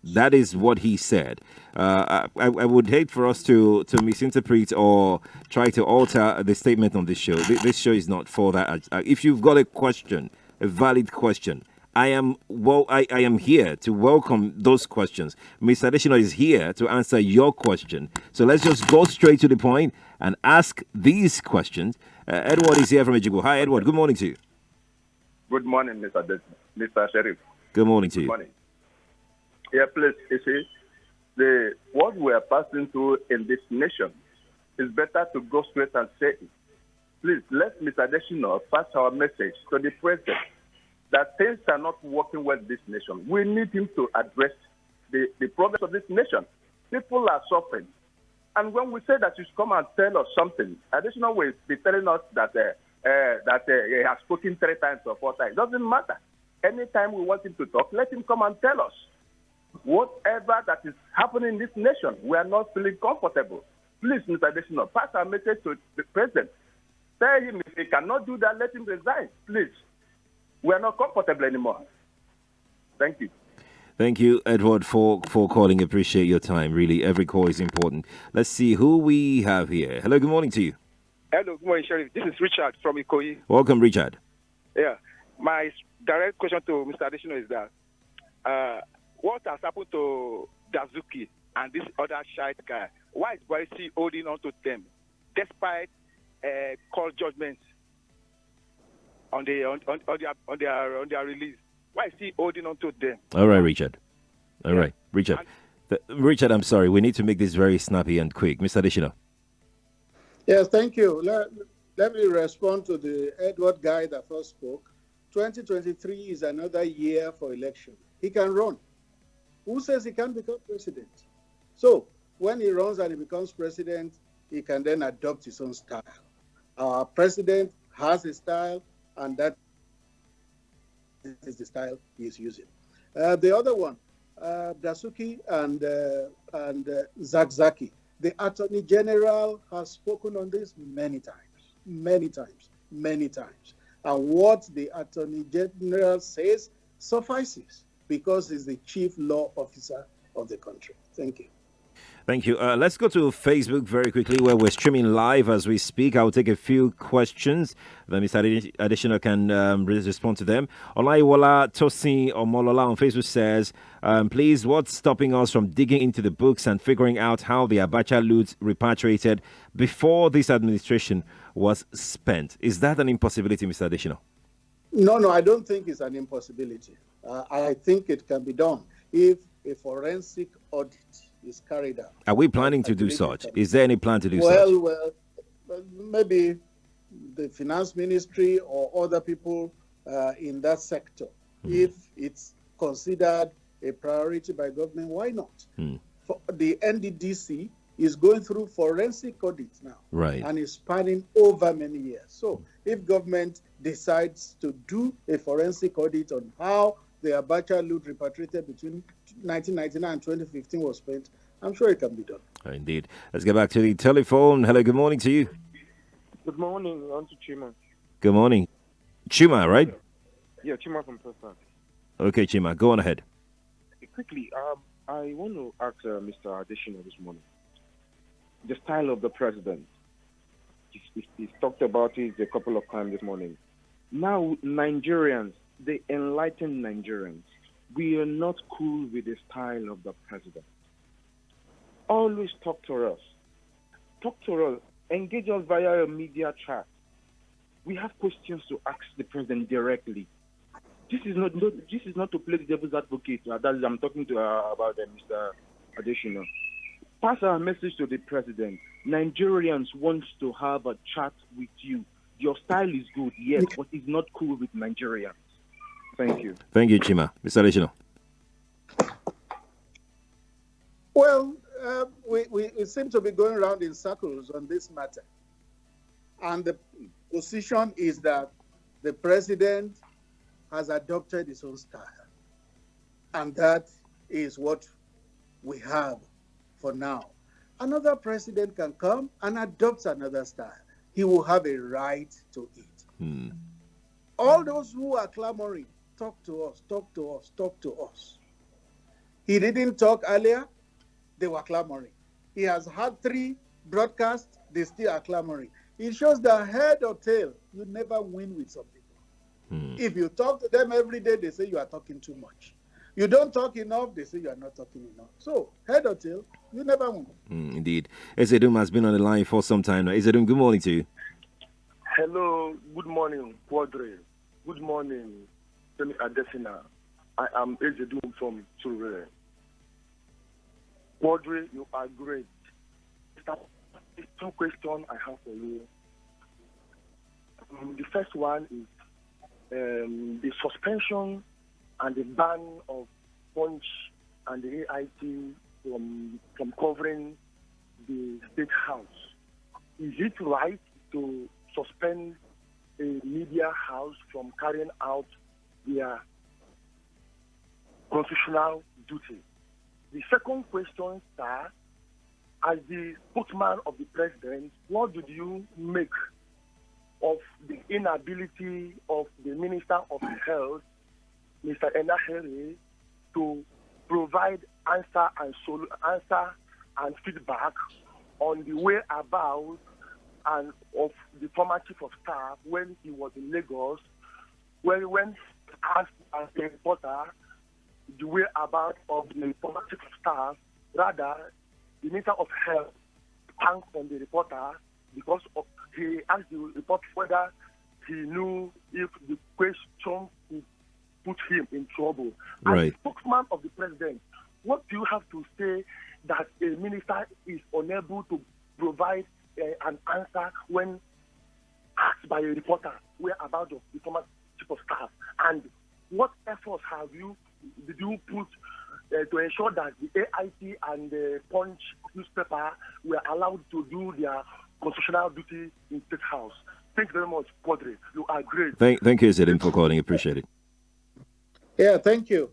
Speaker 2: That is what he said. I would hate for us to misinterpret or try to alter the statement on this show. This show is not for that. If you've got a question, a valid question, I am here to welcome those questions. Mr. Adeshina is here to answer your question. So let's just go straight to the point and ask these questions. Edward is here from Ejigo. Hi, Edward. Good morning to you.
Speaker 13: Good morning, Mr. Sheriff.
Speaker 2: Good morning to you.
Speaker 13: Good morning. Yeah, please, you see, what we are passing through in this nation is better to go straight and say it. Please, let Mr. Adeshina pass our message to the president that things are not working well in this nation. We need him to address the problems of this nation. People are suffering. And when we say that you should come and tell us something, Adeshina will be telling us that he has spoken 3 times or 4 times. It doesn't matter. Anytime we want him to talk, let him come and tell us. Whatever that is happening in this nation, we are not feeling comfortable. Please, Mr. Adeshina, pass our message to the president. Tell him if he cannot do that, let him resign. Please. We are not comfortable anymore. Thank you.
Speaker 2: Thank you, Edward, for calling. Appreciate your time. Really, every call is important. Let's see who we have here. Hello, good morning to you.
Speaker 4: Hello, good morning, Sheriff. This is Richard from Ikoyi.
Speaker 2: Welcome, Richard.
Speaker 4: Yeah. My direct question to Mr. Adeshina is that what has happened to Dazuki and this other shite guy? Why is Buhari still holding on to them despite court judgments on their release? Why is he holding on to them?
Speaker 2: All right, Richard. All right, Richard. Richard, I'm sorry. We need to make this very snappy and quick. Mr. Adeshina.
Speaker 3: Yes, thank you. Let me respond to the Edward guy that first spoke. 2023 is another year for election. He can run. Who says he can't become president? So when he runs and he becomes president, he can then adopt his own style. Our president has a style, and that is the style he's using. The other one, Dasuki and Zakzaki, the Attorney General has spoken on this many times. And what the Attorney General says suffices because he's the chief law officer of the country. Thank you.
Speaker 2: Thank you. Let's go to Facebook very quickly where we're streaming live as we speak. I'll take a few questions that Mr. Adeshina can respond to them. Olaiwola Tosin Omolola on Facebook says, please, what's stopping us from digging into the books and figuring out how the Abacha loot repatriated before this administration was spent? Is that an impossibility, Mr. Adeshina?
Speaker 3: No, I don't think it's an impossibility. I think it can be done if a forensic audit is carried out.
Speaker 2: Are we planning to do such? Is there any plan to do such?
Speaker 3: Well, maybe the finance ministry or other people in that sector. If it's considered a priority by government, why not? For the NDDC is going through forensic audits now.
Speaker 2: Right.
Speaker 3: And is spanning over many years. So if government decides to do a forensic audit on how the Abacha loot repatriated between 1999 and 2015 was spent, I'm sure it can be done.
Speaker 2: Indeed. Let's get back to the telephone. Hello, good morning to you.
Speaker 14: Good morning, on to Chima.
Speaker 2: Good morning. Chima, right?
Speaker 14: Yeah, Chima from Preston.
Speaker 2: Okay, Chima, go on ahead.
Speaker 14: Quickly, I want to ask Mr. Adeshina this morning. The style of the president. He's talked about it a couple of times this morning. Now, Nigerians, the enlightened Nigerians, we are not cool with the style of the president. Always talk to us. Talk to us. Engage us via a media chat. We have questions to ask the president directly. This is not to play the devil's advocate. I'm talking to about Mr. Adeshina. Pass our message to the president. Nigerians want to have a chat with you. Your style is good, yes, but it's not cool with Nigerians. Thank you.
Speaker 2: Thank you, Chima. Mr. Adeshina.
Speaker 3: Well, we seem to be going around in circles on this matter. And the position is that the president has adopted his own style. And that is what we have for now. Another president can come and adopt another style. He will have a right to it. All those who are clamoring, talk to us, talk to us, talk to us. He didn't talk earlier, they were clamoring. He has had 3 broadcasts, they still are clamoring. It shows that head or tail, you never win with some people. If you talk to them every day, they say you are talking too much. You don't talk enough, they say you are not talking enough. So, head or tail, you never win.
Speaker 2: Indeed. Ezedum has been on the line for some time now. Ezedum, good morning to you.
Speaker 15: Hello, good morning, Quadry. Good morning, Femi Adesina. I am Ezedum from Surrey. Quadry, you are great. There's 2 questions I have for you. The first one is the suspension and the ban of Punch and the AIT from covering the State House. Is it right to suspend a media house from carrying out their constitutional duty? The second question, sir, as the spokesman of the president, what did you make of the inability of the Minister of Health, Mr. Enahere, to provide answer and feedback on the whereabouts and of the former chief of staff when he was in Lagos, when he went asked as a reporter the whereabouts of the former chief of staff, rather the Minister of Health thanked on the reporter because he asked the reporter whether he knew if the question could put him in trouble.
Speaker 2: Right.
Speaker 15: As spokesman of the president, what do you have to say that a minister is unable to provide an answer when by a reporter were about the former chief of staff? And what efforts did you put to ensure that the AIT and the Punch newspaper were allowed to do their constitutional duty in State House? Thank you very much, Quadry. You are great.
Speaker 2: Thank you, Zedim, for calling. Appreciate it.
Speaker 3: Yeah, thank you.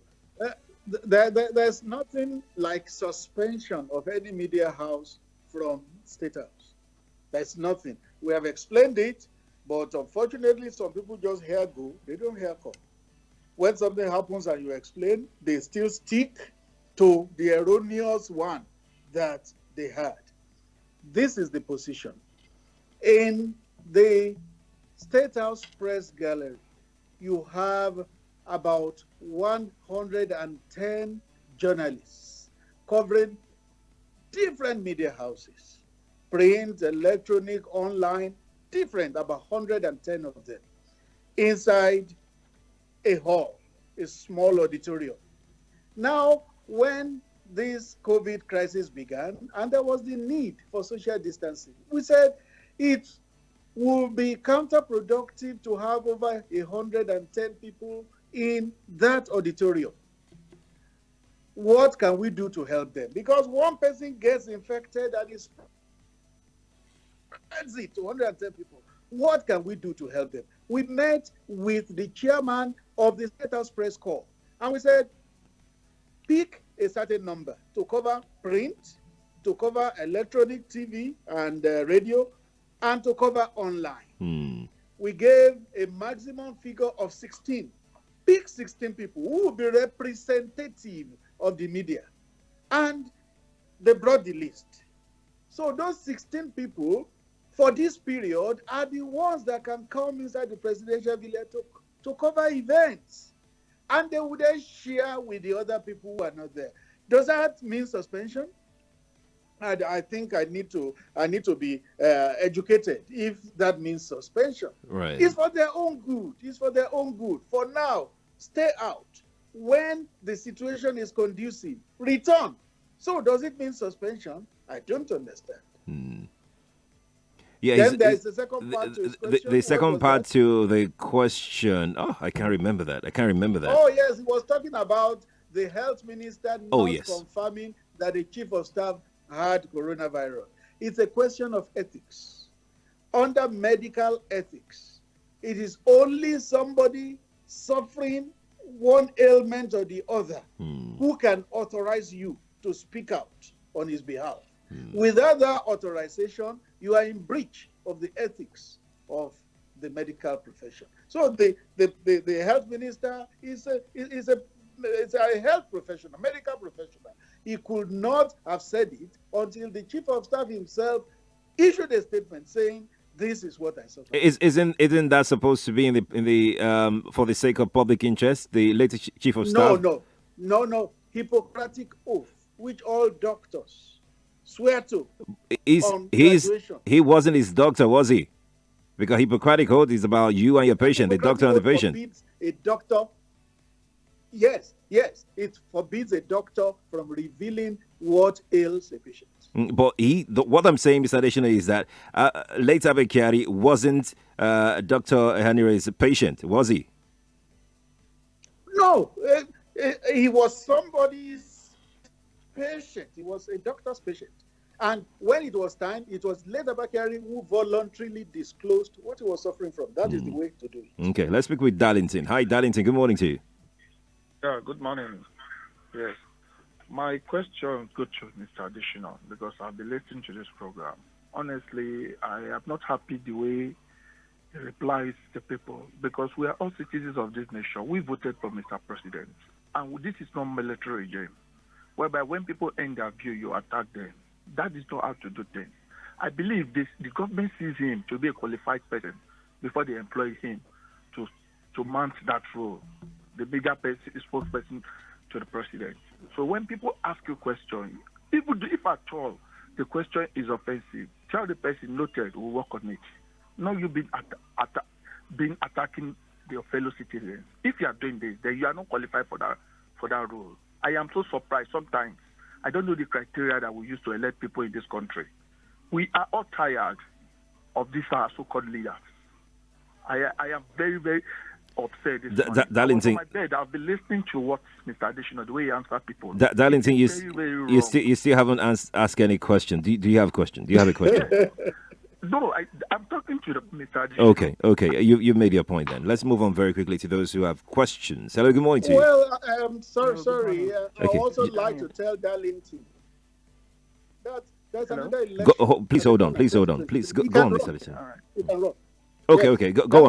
Speaker 3: There's nothing like suspension of any media house from State House. There's nothing. We have explained it, but unfortunately, some people just hear go, they don't hear come. When something happens and you explain, they still stick to the erroneous one that they had. This is the position. In the State House Press Gallery, you have about 110 journalists covering different media houses, print, electronic, online, different, about 110 of them, inside a hall, a small auditorium. Now, when this COVID crisis began, and there was the need for social distancing, we said it would be counterproductive to have over 110 people in that auditorium. What can we do to help them? Because one person gets infected and it spreads it to 110 people. What can we do to help them? We met with the chairman of the State House Press Corps, and we said, pick a certain number to cover print, to cover electronic TV and radio, and to cover online. We gave a maximum figure of 16. Pick 16 people who will be representative of the media. And they brought the list. So those 16 people for this period are the ones that can come inside the presidential villa to cover events. And they would then share with the other people who are not there. Does that mean suspension? I think I need to be educated if that means suspension.
Speaker 2: Right.
Speaker 3: It's for their own good. It's for their own good. For now, stay out. When the situation is conducive, return. So does it mean suspension? I don't understand.
Speaker 2: Yeah,
Speaker 3: then there is the second part to his question.
Speaker 2: The second part to the question. Oh, I can't remember that.
Speaker 3: Oh, yes. He was talking about the health minister not confirming that the chief of staff had coronavirus. It's a question of ethics. Under medical ethics, it is only somebody suffering one ailment or the other who can authorize you to speak out on his behalf. Without that authorization, you are in breach of the ethics of the medical profession. So the health minister is a health professional, medical professional. He could not have said it until the chief of staff himself issued a statement saying, "This is what I suffer."
Speaker 2: Isn't that supposed to be in the for the sake of public interest? The latest chief of staff.
Speaker 3: No. Hippocratic oath, which all doctors swear to.
Speaker 2: He wasn't his doctor, was he? Because Hippocratic oath is about you and your patient, the doctor and the patient.
Speaker 3: Forbids a doctor. Yes, it forbids a doctor from revealing what ails a patient.
Speaker 2: But what I'm saying, Mr. Adeshina, is that late Abekari wasn't Dr. Hanire's patient, was he?
Speaker 3: No, he was somebody's patient. He was a doctor's patient. And when it was time, it was late Abekari who voluntarily disclosed what he was suffering from. That is the way to do it.
Speaker 2: Okay, let's speak with Darlington. Hi, Darlington. Good morning to you.
Speaker 16: Yeah, good morning. Yes. My question goes to Mr. Adeshina because I've been listening to this program. Honestly, I am not happy the way he replies to people because we are all citizens of this nation. We voted for Mr. President. And this is not military regime, whereby when people end their view, you attack them. That is not how to do things. I believe the government sees him to be a qualified person before they employ him to mount that role. The bigger person is spokesperson to the president. So when people ask you questions, if at all the question is offensive, tell the person, noted, we'll work on it. No, you've been attacking your fellow citizens. If you are doing this, then you are not qualified for that role. I am so surprised sometimes. I don't know the criteria that we use to elect people in this country. We are all tired of these so-called leaders. I am very, very upset this morning. I was on
Speaker 2: Darlington,
Speaker 16: my bed. I've been listening to what Mr. Adeshina, the way he answered people.
Speaker 2: Darlington,
Speaker 16: It's very, very wrong.
Speaker 2: you still haven't asked any question. Do you have a question? Do you have a question?
Speaker 16: No, I'm talking to Mr. Adeshina.
Speaker 2: Okay. You made your point then. Let's move on very quickly to those who have questions. Hello, good morning to you.
Speaker 3: Well, I'm sorry. I
Speaker 2: Okay.
Speaker 3: also like to tell Darlington that there's another election.
Speaker 2: Please hold on. Please, go on, Mr. Adeshina.
Speaker 16: All right.
Speaker 3: You can run.
Speaker 2: Okay. Go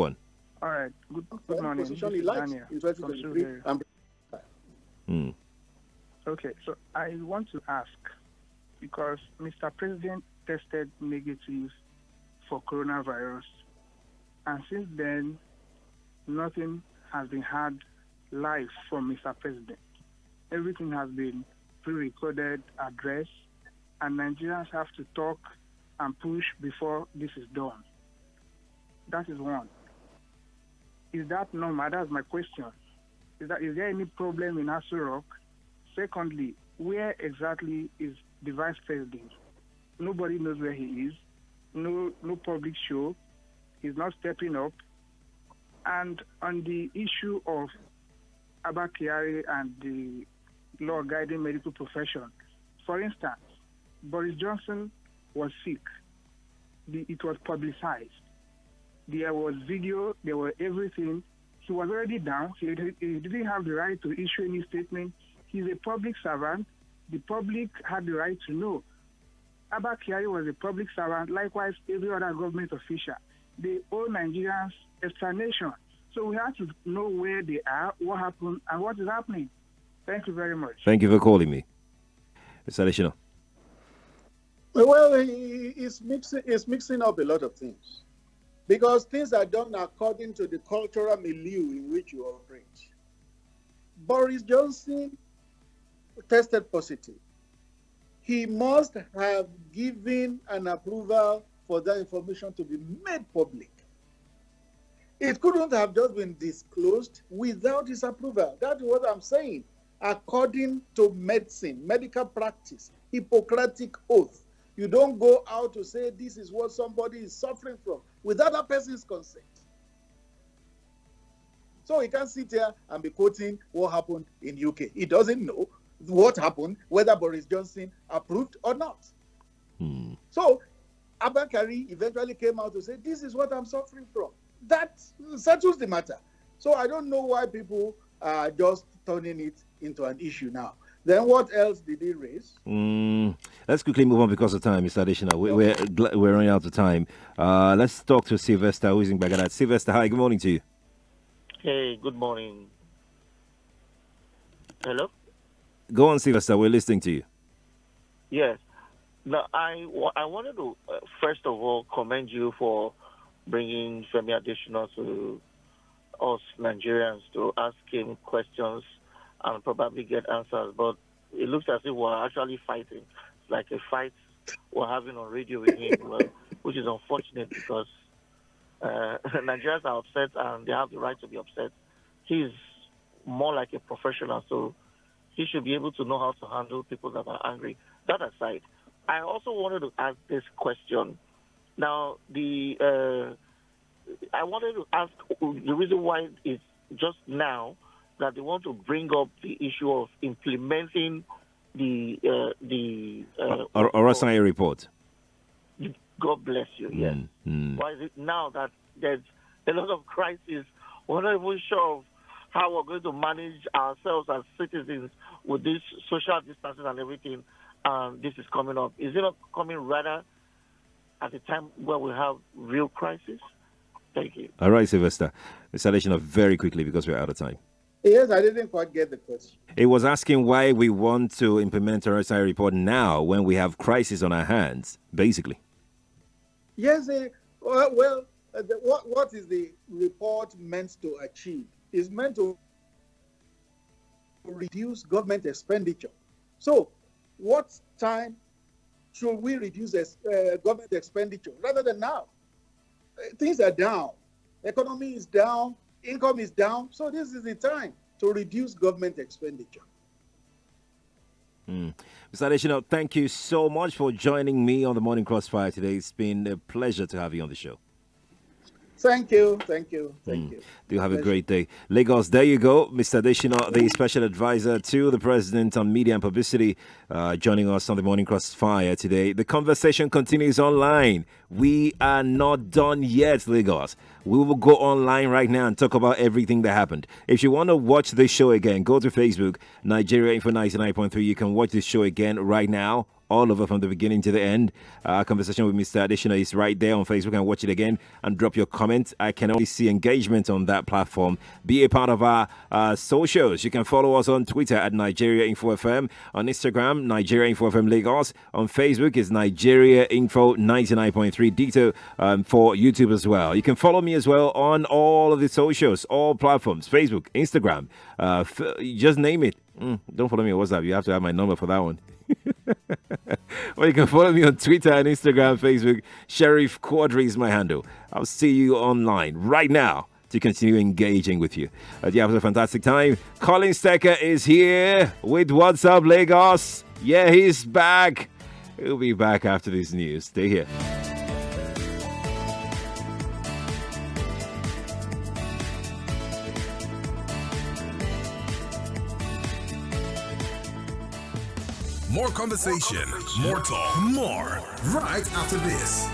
Speaker 2: on.
Speaker 16: All right. Good morning.
Speaker 3: Position he
Speaker 16: This is
Speaker 3: likes
Speaker 16: Daniel
Speaker 3: in
Speaker 16: from
Speaker 3: 2023.
Speaker 16: Surrey. Okay, so I want to ask, because Mr. President tested negative for coronavirus, and since then, nothing has been heard live from Mr. President. Everything has been pre-recorded, addressed, and Nigerians have to talk and push before this is done. That is one. Is that normal? That's my question. Is there any problem in Aso Rock? Secondly, where exactly is the vice president? Nobody knows where he is. No public show. He's not stepping up. And on the issue of Abba Kyari and the law guiding medical profession, for instance, Boris Johnson was sick. It was publicized. There was video, there was everything. He was already down. He didn't have the right to issue any statement. He's a public servant. The public had the right to know. Abba Kyari was a public servant, likewise every other government official. They owe Nigerians explanation. So we have to know where they are, what happened, and what is happening. Thank you very much.
Speaker 2: Thank you for calling me. Mr. Adeshina.
Speaker 3: Well, he's mixing up a lot of things. Because things are done according to the cultural milieu in which you operate. Boris Johnson tested positive. He must have given an approval for that information to be made public. It couldn't have just been disclosed without his approval. That's what I'm saying. According to medicine, medical practice, Hippocratic oath, you don't go out to say this is what somebody is suffering from without that person's consent. So he can't sit here and be quoting what happened in UK. He doesn't know what happened, whether Boris Johnson approved or not. So Abba Kyari eventually came out to say, this is what I'm suffering from. That settles the matter. So I don't know why people are just turning it into an issue now. Then what else did he raise?
Speaker 2: Let's quickly move on because of time, Mr. Adeshina. We're running out of time. Let's talk to Sylvester, who is in Baghdad. Sylvester, hi, good morning to you.
Speaker 17: Hey, good morning. Hello?
Speaker 2: Go on, Sylvester, we're listening to you.
Speaker 17: Yes. Now, I wanted to, first of all, commend you for bringing Femi Adeshina to us Nigerians to ask him questions and probably get answers. But it looks as if we're actually fighting. It's like a fight we're having on radio with him, which is unfortunate because Nigerians are upset and they have the right to be upset. He's more like a professional, so he should be able to know how to handle people that are angry. That aside, I also wanted to ask this question. Now, I wanted to ask the reason why it's just now that they want to bring up the issue of implementing the
Speaker 2: Orasai report.
Speaker 17: God bless you. Yes. Why is it now that there's a lot of crisis? We're not even sure of how we're going to manage ourselves as citizens with this social distancing and everything. This is coming up. Is it not coming rather at a time where we have real crisis? Thank you.
Speaker 2: All right, Sylvester. Mr. Adeshina, very quickly because we're out of time.
Speaker 3: Yes, I didn't quite get the question.
Speaker 2: It was asking why we want to implement a RSI report now when we have crisis on our hands, basically.
Speaker 3: Yes, what is the report meant to achieve? It's meant to reduce government expenditure. So, what time should we reduce government expenditure rather than now? Things are down. Economy is down. Income is down. So this is the time to reduce government expenditure.
Speaker 2: Mr. Adeshina, thank you so much for joining me on the Morning Crossfire today. It's been a pleasure to have you on the show.
Speaker 3: Thank you. Thank you. Thank you.
Speaker 2: Do have a great day. Lagos, there you go. Mr. Adeshina, the special advisor to the president on media and publicity, joining us on the Morning Crossfire today. The conversation continues online. We are not done yet, Lagos. We will go online right now and talk about everything that happened. If you want to watch this show again, go to Facebook, Nigeria Info 99.3. You can watch this show again right now, all over from the beginning to the end. Our conversation with Mr. Adeshina is right there on Facebook, and watch it again and drop your comment. I can only see engagement on that platform. Be a part of our socials. You can follow us on Twitter at Nigeria Info FM, on Instagram, Nigeria Info FM Lagos, on Facebook is Nigeria Info 99.3, Dito for YouTube as well. You can follow me as well on all of the socials, all platforms, Facebook, Instagram, just name it. Don't follow me on WhatsApp. You have to have my number for that one. Well, you can follow me on Twitter and Instagram, Facebook. Sheriff Quadry is my handle. I'll see you online right now to continue engaging with you. You have a fantastic time. Colin Stecker is here with What's Up Lagos. Yeah, he's back. He'll be back after this news. Stay here.
Speaker 6: More conversation, more talk, more right after this.